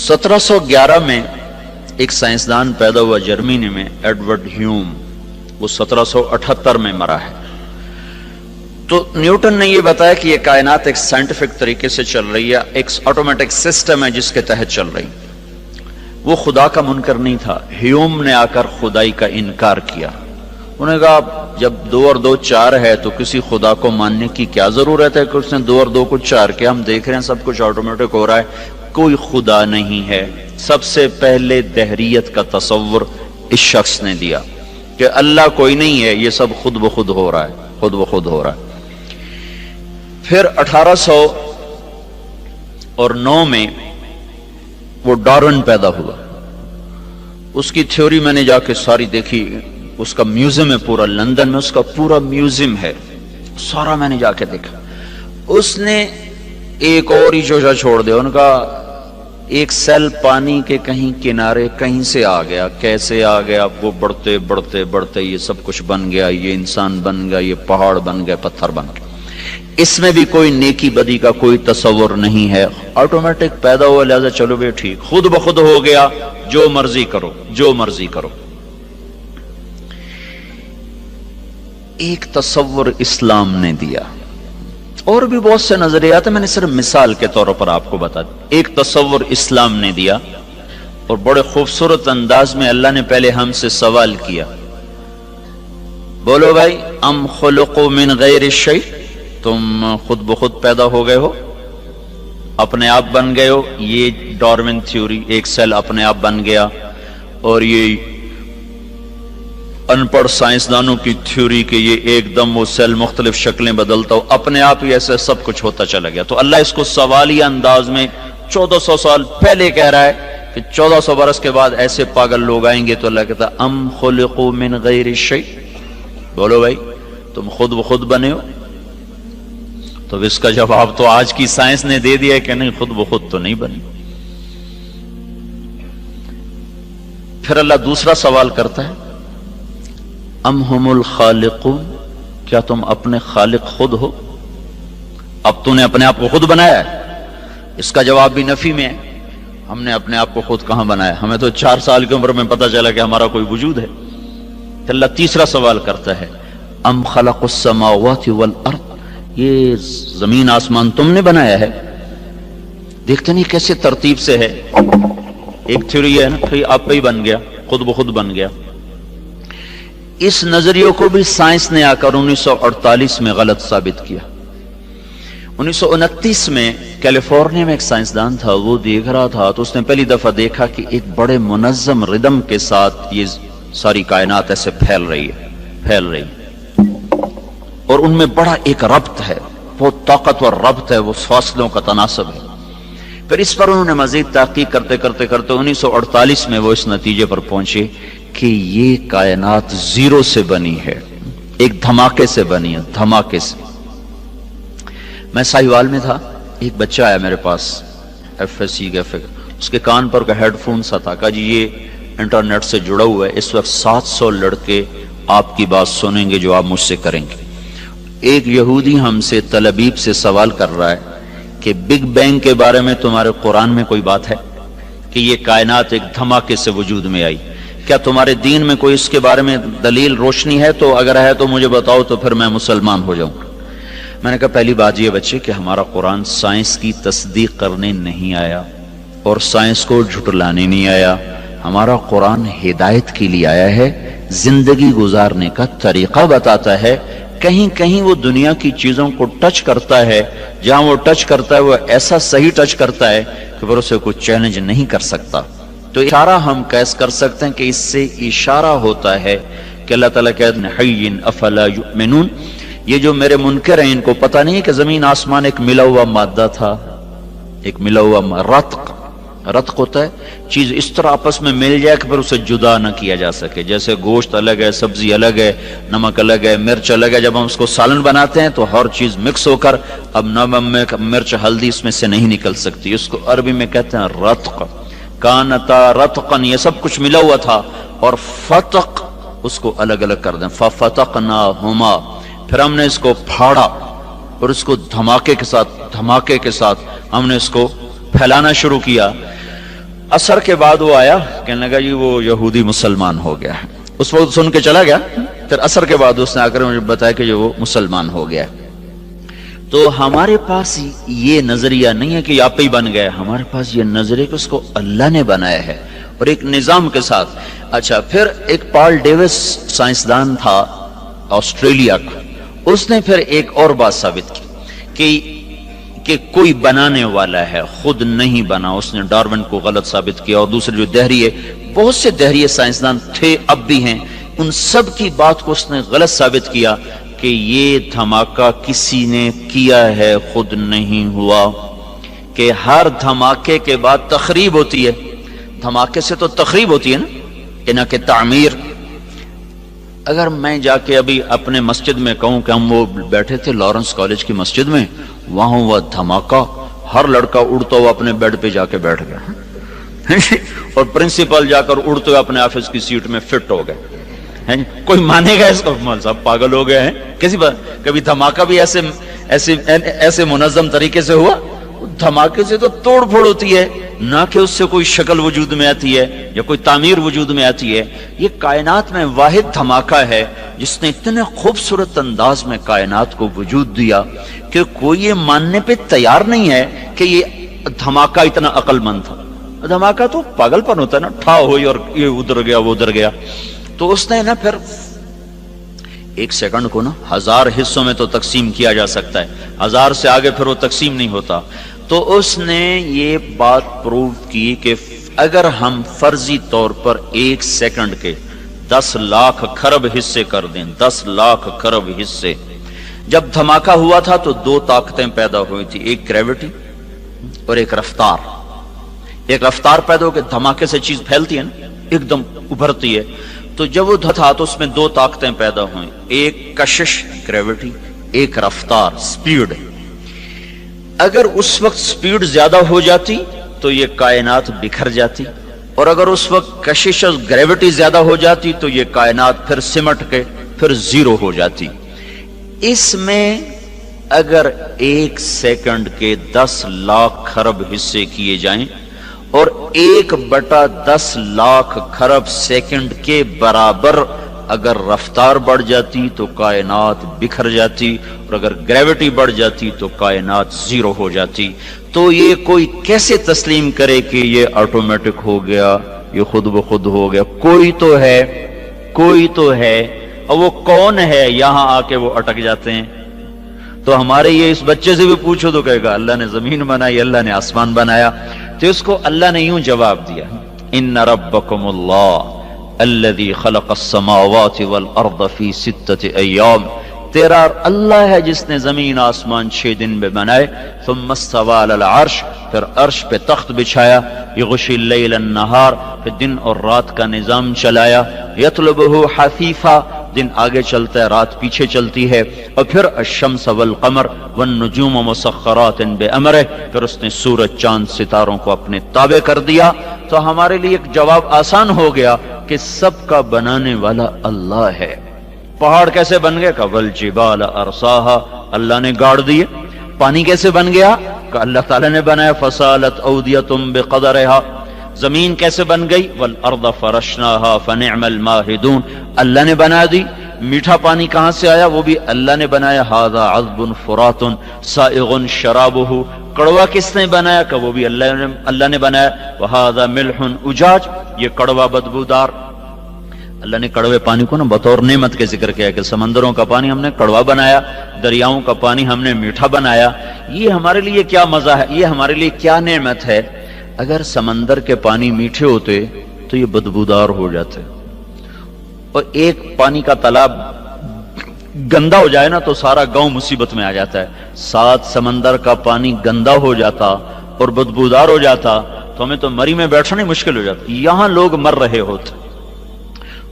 1711 میں ایک سائنسدان پیدا ہوا جرمنی میں، ایڈورڈ ہیوم، وہ 1778 میں مرا ہے۔ تو نیوٹن نے یہ بتایا کہ یہ کائنات ایک سائنٹیفک طریقے سے چل رہی ہے، ایک آٹومیٹک سسٹم ہے جس کے تحت چل رہی۔ وہ خدا کا منکر نہیں تھا۔ ہیوم نے آ کر خدائی کا انکار کیا۔ انہوں نے کہا جب 2 اور 2 4 ہے تو کسی خدا کو ماننے کی کیا ضرورت ہے کہ اس نے 2 اور 2 کو 4 کیا؟ ہم دیکھ رہے ہیں سب کچھ آٹومیٹک ہو رہا ہے، کوئی خدا نہیں ہے۔ سب سے پہلے دہریت کا تصور اس شخص نے دیا کہ اللہ کوئی نہیں ہے، یہ سب خود بخود ہو رہا ہے، خود بخود ہو رہا ہے۔ پھر 1809 میں وہ ڈارون پیدا ہوا۔ اس کی تھیوری میں نے جا کے ساری دیکھی، اس کا میوزیم ہے پورا لندن میں، اس کا پورا میوزیم ہے، سارا میں نے جا کے دیکھا۔ اس نے ایک اور ہی چوچا چھوڑ دیا، ان کا ایک سیل پانی کے کہیں کنارے کہیں سے آ گیا، کیسے آ گیا؟ وہ بڑھتے بڑھتے بڑھتے یہ سب کچھ بن گیا، یہ انسان بن گیا، یہ پہاڑ بن گیا، پتھر بن گیا۔ اس میں بھی کوئی نیکی بدی کا کوئی تصور نہیں ہے، آٹومیٹک پیدا ہوا، لہذا چلو بھی ٹھیک، خود بخود ہو گیا، جو مرضی کرو، جو مرضی کرو۔ ایک تصور اسلام نے دیا، اور بھی بہت سے نظریات ہیں، میں نے صرف مثال کے طور پر آپ کو بتا دیا۔ ایک تصور اسلام نے دیا، اور بڑے خوبصورت انداز میں اللہ نے پہلے ہم سے سوال کیا، بولو بھائی، ام خلقوا من غیر الشیء، تم خود بخود پیدا ہو گئے ہو، اپنے آپ بن گئے ہو؟ یہ ڈارون تھیوری، ایک سیل اپنے آپ بن گیا، اور یہ ان پڑھ سائنسدانوں کی تھیوری کہ یہ ایک دم وہ سیل مختلف شکلیں بدلتا ہو، اپنے آپ ہی ایسے سب کچھ ہوتا چلا گیا۔ تو اللہ اس کو سوالی انداز میں 1400 سال پہلے کہہ رہا ہے کہ 1400 برس کے بعد ایسے پاگل لوگ آئیں گے، تو اللہ کہتا ہے ام خلقوا من غیر الشیء، بولو بھائی تم خود بخود بنے ہو؟ تو اس کا جواب تو آج کی سائنس نے دے دیا ہے کہ نہیں، خود بخود تو نہیں بنی۔ پھر اللہ دوسرا سوال کرتا ہے، ام ہم الخالقون، کیا تم اپنے خالق خود ہو؟ اب تو نے اپنے آپ کو خود بنایا ہے۔ اس کا جواب بھی نفی میں ہے، ہم نے اپنے آپ کو خود کہاں بنایا؟ ہمیں تو 4 سال کی عمر میں پتہ چلا کہ ہمارا کوئی وجود ہے۔ تو اللہ تیسرا سوال کرتا ہے، ام خلق السماوات والارض، یہ زمین آسمان تم نے بنایا ہے؟ دیکھتے نہیں کیسے ترتیب سے ہے۔ ایک تھیوری ہے نا، پھر آپ ہی بن گیا، خود بخود بن گیا۔ اس نظریے کو بھی سائنس نے آ کر 1948 میں غلط ثابت کیا۔ 1929 میں کیلیفورنیا میں ایک سائنسدان تھا، وہ دیکھ رہا تھا تو اس نے پہلی دفعہ دیکھا کہ ایک بڑے منظم ردم کے ساتھ یہ ساری کائنات ایسے پھیل رہی ہے، اور ان میں بڑا ایک ربط ہے، بہت طاقتور ربط ہے، وہ فاصلوں کا تناسب ہے۔ پھر اس پر انہوں نے مزید تحقیق کرتے 1948 میں وہ اس نتیجے پر پہنچے کہ یہ کائنات زیرو سے بنی ہے، ایک دھماکے سے بنی ہے، دھماکے سے۔ میں ساہیوال میں تھا، ایک بچہ آیا میرے پاس، FSC کا، اس کے کان پر کا ہیڈ فون سا تھا، کہا جی یہ انٹرنیٹ سے جڑا ہوا ہے، اس وقت 700 لڑکے آپ کی بات سنیں گے جو آپ مجھ سے کریں گے۔ ایک یہودی ہم سے تل ابیب سے سوال کر رہا ہے کہ بگ بینگ کے بارے میں تمہارے قرآن میں کوئی بات ہے کہ یہ کائنات ایک دھماکے سے وجود میں آئی؟ کیا تمہارے دین میں کوئی اس کے بارے میں دلیل روشنی ہے؟ تو اگر ہے تو مجھے بتاؤ، تو پھر میں مسلمان ہو جاؤں۔ میں نے کہا پہلی بات یہ بچے کہ ہمارا قرآن سائنس کی تصدیق کرنے نہیں آیا اور سائنس کو جھٹلانے نہیں آیا، ہمارا قرآن ہدایت کے لیے آیا ہے، زندگی گزارنے کا طریقہ بتاتا ہے۔ کہیں کہیں وہ دنیا کی چیزوں کو ٹچ کرتا ہے، جہاں وہ ٹچ کرتا ہے وہ ایسا صحیح ٹچ کرتا ہے کہ پھر اسے کوئی چیلنج نہیں کر سکتا۔ تو اشارہ ہم قیاس کر سکتے ہیں کہ اس سے اشارہ ہوتا ہے کہ اللہ تعالیٰ کہتے ہیں حی افلا یؤمنون، یہ جو میرے منکر ہیں ان کو پتہ نہیں کہ زمین آسمان ایک ملا ہوا مادہ تھا، ایک ملا ہوا رتق ہوتا ہے، چیز اس طرح آپس میں مل جائے کہ پھر اسے جدا نہ کیا جا سکے۔ جیسے گوشت الگ ہے، سبزی الگ ہے، نمک الگ ہے، مرچ الگ ہے، جب ہم اس کو سالن بناتے ہیں تو ہر چیز مکس ہو کر اب نمک مرچ ہلدی اس میں سے نہیں نکل سکتی، اس کو عربی میں کہتے ہیں رتق۔ کانتا رتقن، یہ سب کچھ ملا ہوا تھا، اور فتق اس کو الگ الگ کر دیں، ففتقناہما، پھر ہم نے اس کو پھاڑا اور اس کو دھماکے کے ساتھ ہم نے اس کو پھیلانا شروع کیا۔ 1948 میں عصر کے بعد وہ آیا، کہنے لگا جی وہ یہودی مسلمان ہو گیا ہے، اس وقت سن کے چلا گیا، پھر عصر کے بعد اس نے آ کر مجھے بتایا کہ وہ مسلمان ہو گیا ہے۔ تو ہمارے پاس یہ نظریہ نہیں ہے کہ آپ ہی بن گئے، ہمارے پاس یہ نظریہ کہ اس کو اللہ نے بنایا ہے اور ایک نظام کے ساتھ۔ اچھا، پھر ایک پال ڈیوس سائنسدان تھا آسٹریلیا کا، اس نے پھر ایک اور بات ثابت کی کہ کوئی بنانے والا ہے، خود نہیں بنا۔ اس نے ڈارون کو غلط ثابت کیا، اور دوسرے جو دہریے، بہت سے دہریے سائنسدان تھے، اب بھی ہیں، ان سب کی بات کو اس نے غلط ثابت کیا کہ یہ دھماکہ کسی نے کیا ہے، خود نہیں ہوا، کہ ہر دھماکے کے بعد تخریب ہوتی ہے، دھماکے سے تو تخریب ہوتی ہے نا، کہ نہ کہ تعمیر۔ اگر میں جا کے ابھی اپنے مسجد میں کہوں کہ ہم وہ بیٹھے تھے لارنس کالج کی مسجد میں، وہاں ہوا دھماکہ، ہر لڑکا اڑتا ہوا اپنے بیڈ پہ جا کے بیٹھ گیا اور پرنسپل جا کر اڑتے ہوئے اپنے آفس کی سیٹ میں فٹ ہو گئے، کوئی مانے گا اس کو؟ مول صاحب پاگل ہو گئے ہیں، کسی بات کبھی دھماکہ بھی ایسے منظم طریقے سے ہوا؟ دھماکے سے تو توڑ پھوڑ ہوتی ہے، نہ کہ اس سے کوئی شکل وجود میں آتی ہے یا کوئی تعمیر وجود میں آتی ہے۔ یہ کائنات میں واحد دھماکہ ہے جس نے اتنے خوبصورت انداز میں کائنات کو وجود دیا کہ کوئی یہ ماننے پہ تیار نہیں ہے کہ یہ دھماکہ اتنا عقل مند تھا۔ دھماکہ تو پاگل پن ہوتا ہے نا، ٹھا ہوئی اور یہ ادھر گیا وہ ادھر گیا۔ تو اس نے نا پھر ایک سیکنڈ کو نا 1000 حصوں میں تو تقسیم کیا جا سکتا ہے، 1000 سے آگے پھر وہ تقسیم نہیں ہوتا۔ تو اس نے یہ بات پروو کی کہ اگر ہم فرضی طور پر 1 سیکنڈ کے 10 لاکھ کھرب حصے کر دیں، 10 لاکھ کھرب حصے، جب دھماکہ ہوا تھا تو 2 طاقتیں پیدا ہوئی تھی، ایک گریوٹی اور ایک رفتار۔ ایک رفتار پیدا ہو کے دھماکے سے چیز پھیلتی ہے نا، ایک دم ابھرتی ہے۔ تو جب وہ تھا تو اس میں 2 طاقتیں پیدا ہوئیں، ایک کشش گریوٹی، ایک رفتار سپیڈ۔ اگر اس وقت سپیڈ زیادہ ہو جاتی تو یہ کائنات بکھر جاتی، اور اگر اس وقت کشش اور گریوٹی زیادہ ہو جاتی تو یہ کائنات پھر سمٹ کے پھر زیرو ہو جاتی۔ اس میں اگر 1 سیکنڈ کے 10 لاکھ کھرب حصے کیے جائیں اور 1/10 لاکھ کھرب سیکنڈ کے برابر اگر رفتار بڑھ جاتی تو کائنات بکھر جاتی، اور اگر گریوٹی بڑھ جاتی تو کائنات زیرو ہو جاتی۔ تو یہ کوئی کیسے تسلیم کرے کہ یہ آٹومیٹک ہو گیا، یہ خود بخود ہو گیا؟ کوئی تو ہے، کوئی تو ہے، اور وہ کون ہے؟ یہاں آ کے وہ اٹک جاتے ہیں۔ تو ہمارے یہ اس بچے سے بھی پوچھو تو کہے گا اللہ نے زمین بنائی، اللہ نے آسمان بنایا۔ تو اس کو اللہ نے یوں جواب دیا، ان ربکم اللہ الذی خلق السماوات والارض فی 6 ایام، تیرا اللہ ہے جس نے زمین آسمان 6 دن میں بنائے، ثم استوى علی العرش، پھر عرش پہ تخت بچھایا، یغشی اللیل النہار، پھر دن اور رات کا نظام چلایا، یطلبہ حثیثا، دن آگے چلتا ہے رات پیچھے چلتی ہے، اور پھر الشمس والقمر والنجوم مسخرات بامرہ، پھر اس نے سورج چاند ستاروں کو اپنے تابع کر دیا۔ تو ہمارے لیے ایک جواب آسان ہو گیا کہ سب کا بنانے والا اللہ ہے۔ پہاڑ کیسے بن گئے؟ کہ والجبال ارساہا، اللہ نے گاڑ دیے۔ پانی کیسے بن گیا؟ کہ اللہ تعالیٰ نے بنایا، فسالت اودیۃ بقدرہا۔ زمین کیسے بن گئی؟ والارض فرشناہا فنعم الماہدون، اللہ نے بنا دی۔ میٹھا پانی کہاں سے آیا؟ وہ بھی اللہ نے بنایا، ھذا عذب فرات سائغ شرابہ۔ کڑوا کس نے بنایا؟ کہ وہ بھی اللہ نے بنایا، وھذا ملح اجاج، یہ کڑوا بدبودار۔ اللہ نے کڑوے پانی کو نا بطور نعمت کے ذکر کیا کہ سمندروں کا پانی ہم نے کڑوا بنایا، دریاؤں کا پانی ہم نے میٹھا بنایا۔ یہ ہمارے لیے کیا مزہ ہے، یہ ہمارے لیے کیا نعمت ہے۔ اگر سمندر کے پانی میٹھے ہوتے تو یہ بدبودار ہو جاتے، اور ایک پانی کا تالاب گندا ہو جائے نا تو سارا گاؤں مصیبت میں آ جاتا ہے۔ 7 سمندر کا پانی گندا ہو جاتا اور بدبودار ہو جاتا تو ہمیں تو مری میں بیٹھنا ہی مشکل ہو جاتا۔ یہاں لوگ مر رہے ہوتے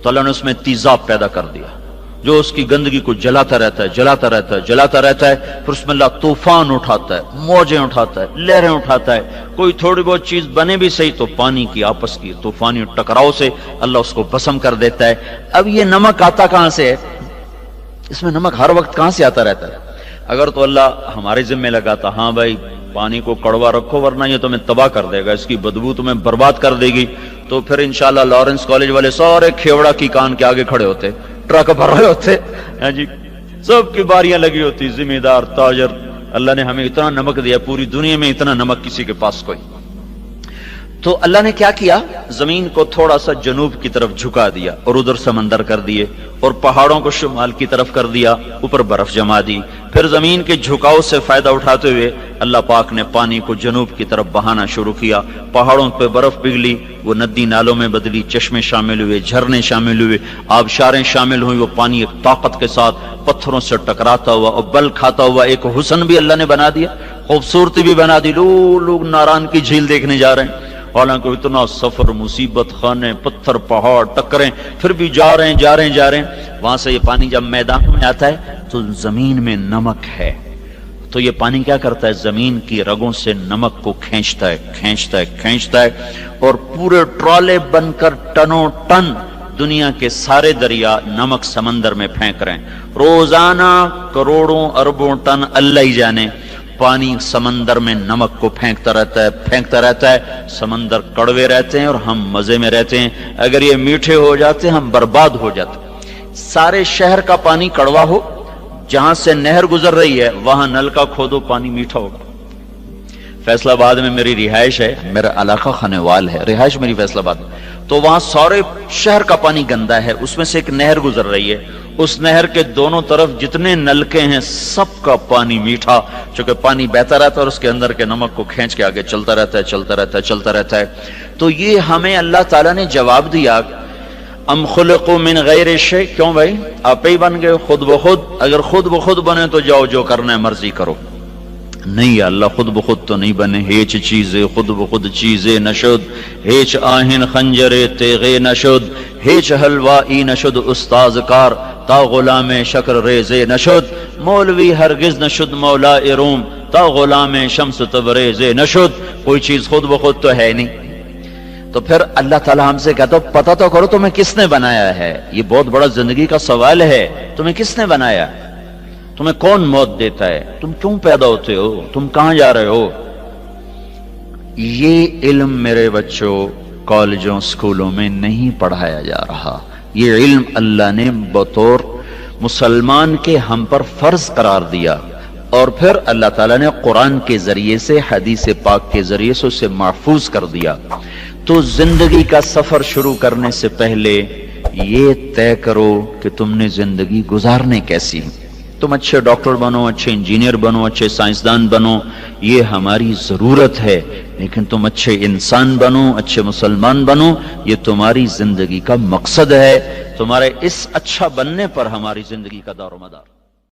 تو اللہ نے اس میں تیزاب پیدا کر دیا جو اس کی گندگی کو جلاتا رہتا ہے، جلاتا رہتا ہے، جلاتا رہتا ہے۔ پھر اس میں اللہ طوفان اٹھاتا ہے، موجیں اٹھاتا ہے، لہریں اٹھاتا ہے۔ کوئی تھوڑی بہت چیز بنے بھی صحیح تو پانی کی آپس کی طوفانی ٹکراؤ سے اللہ اس کو بھسم کر دیتا ہے۔ اب یہ نمک آتا کہاں سے ہے؟ اس میں نمک ہر وقت کہاں سے آتا رہتا ہے؟ اگر تو اللہ ہمارے ذمہ لگاتا، ہاں بھائی پانی کو کڑوا رکھو ورنہ یہ تمہیں تباہ کر دے گا، اس کی بدبو تمہیں برباد کر دے گی۔ تو پھر انشاءاللہ لارنس کالج والے سارے کھیوڑا کی کان کے آگے کھڑے ہوتے، ٹرک بھر رہے ہوتے، جی سب کی باریاں لگی ہوتی، ذمہ دار، تاجر۔ اللہ نے ہمیں اتنا نمک دیا، پوری دنیا میں اتنا نمک کسی کے پاس کوئی۔ تو اللہ نے کیا کیا، زمین کو تھوڑا سا جنوب کی طرف جھکا دیا اور ادھر سمندر کر دیے، اور پہاڑوں کو شمال کی طرف کر دیا، اوپر برف جما دی۔ پھر زمین کے جھکاؤ سے فائدہ اٹھاتے ہوئے اللہ پاک نے پانی کو جنوب کی طرف بہانا شروع کیا، پہاڑوں پہ برف پگھلی، وہ ندی نالوں میں بدلی، چشمے شامل ہوئے، جھرنے شامل ہوئے، آبشاریں شامل ہوئی، وہ پانی ایک طاقت کے ساتھ پتھروں سے ٹکراتا ہوا اور بل کھاتا ہوا ایک حسن بھی اللہ نے بنا دیا، خوبصورتی بھی بنا دی۔ لوگ ناران کی جھیل دیکھنے جا رہے ہیں، حالانکہ اتنا سفر، مصیبت خانے، پتھر، پہاڑ، ٹکریں، پھر بھی جا رہے ہیں۔ وہاں سے یہ پانی جب میدان میں آتا ہے تو زمین میں نمک ہے، تو یہ پانی کیا کرتا ہے، زمین کی رگوں سے نمک کو کھینچتا ہے اور پورے ٹرالے بن کر ٹنوں ٹن دنیا کے سارے دریا نمک سمندر میں پھینک رہے ہیں۔ روزانہ کروڑوں اربوں ٹن اللہ ہی جانے پانی سمندر میں نمک کو پھینکتا رہتا ہے۔ سمندر کڑوے رہتے ہیں اور ہم مزے میں رہتے ہیں، اگر یہ میٹھے ہو جاتے ہم برباد ہو جاتے۔ سارے شہر کا پانی کڑوا ہو، جہاں سے نہر گزر رہی ہے وہاں نل کا کھودو پانی میٹھا ہوگا۔ فیصل آباد میں میری رہائش ہے، میرا علاقہ خانوال ہے، رہائش میری فیصل آباد میں، تو وہاں سارے شہر کا پانی گندا ہے، اس میں سے ایک نہر گزر رہی ہے، اس نہر کے دونوں طرف جتنے نلکے ہیں سب کا پانی میٹھا، چونکہ پانی بہتا رہتا ہے اور اس کے اندر کے نمک کو کھینچ کے آگے چلتا رہتا ہے۔ تو یہ ہمیں اللہ تعالیٰ نے جواب دیا، ام خلقوا من غیر شیء، کیوں بھائی آپ ہی بن گئے خود بخود؟ اگر خود بخود بنے تو جاؤ جو کرنا ہے مرضی کرو۔ نہیں اللہ خود بخود تو نہیں بنے، ہیچ چیزیں خود بخود چیزیں نشد، ہیچ آہن خنجر تیغے نشد، ہیچ حلوائی نشد استاذ کار، تا غلام شکر ریزے نشد، مولوی ہرگز نشد مولا روم، تا غلام شمس تبریز نشد۔ کوئی چیز خود بخود تو ہے نہیں۔ تو پھر اللہ تعالیٰ ہم سے کہتا پتہ تو کرو تمہیں کس نے بنایا ہے، یہ بہت بڑا زندگی کا سوال ہے، تمہیں کس نے بنایا، تمہیں کون موت دیتا ہے، تم کیوں پیدا ہوتے ہو، تم کہاں جا رہے ہو؟ یہ علم میرے بچوں کالجوں سکولوں میں نہیں پڑھایا جا رہا، یہ علم اللہ نے بطور مسلمان کے ہم پر فرض قرار دیا، اور پھر اللہ تعالیٰ نے قرآن کے ذریعے سے، حدیث پاک کے ذریعے سے اسے محفوظ کر دیا۔ تو زندگی کا سفر شروع کرنے سے پہلے یہ طے کرو کہ تم نے زندگی گزارنے کیسی ہے۔ تم اچھے ڈاکٹر بنو، اچھے انجینئر بنو، اچھے سائنسدان بنو، یہ ہماری ضرورت ہے، لیکن تم اچھے انسان بنو، اچھے مسلمان بنو، یہ تمہاری زندگی کا مقصد ہے۔ تمہارے اس اچھا بننے پر ہماری زندگی کا دار و مدار۔